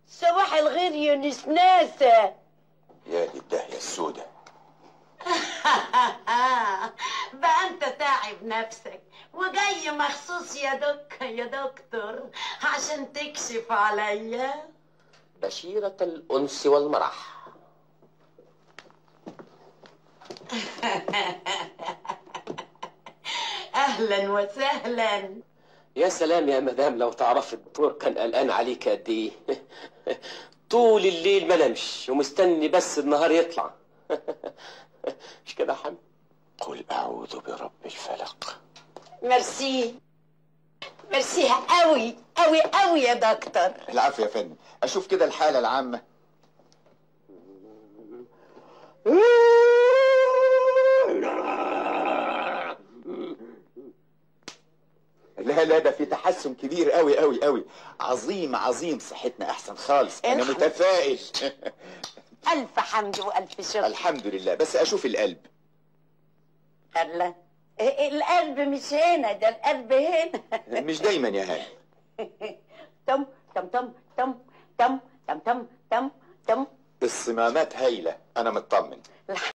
صباح الخير يا نسناسة. يا دي الداهية السودة. بقى انت تعب نفسك وجاي مخصوص يا دكتور عشان تكشف عليا. بشيرة الأنس والمرح. اهلا وسهلا. يا سلام يا مدام، لو تعرف الدكتور كان قلقان عليك قد ايه. طول الليل ما نمش ومستني بس النهار يطلع. مش كده يا حمد؟ قل أعوذ برب الفلق. ميرسي ميرسي قوي قوي قوي يا دكتور. العفو يا فندم. أشوف كده الحالة العامة. لا ده في تحسن كبير قوي قوي قوي. عظيم عظيم، صحتنا أحسن خالص. أنا متفائل. ألف حمد وألف شكر. الحمد لله. بس أشوف القلب. الله، القلب مش هنا، ده القلب هنا. مش دايما يا هاني. تم تم تم تم تم تم تم تم تم. الصمامات هايلة، أنا مطمن.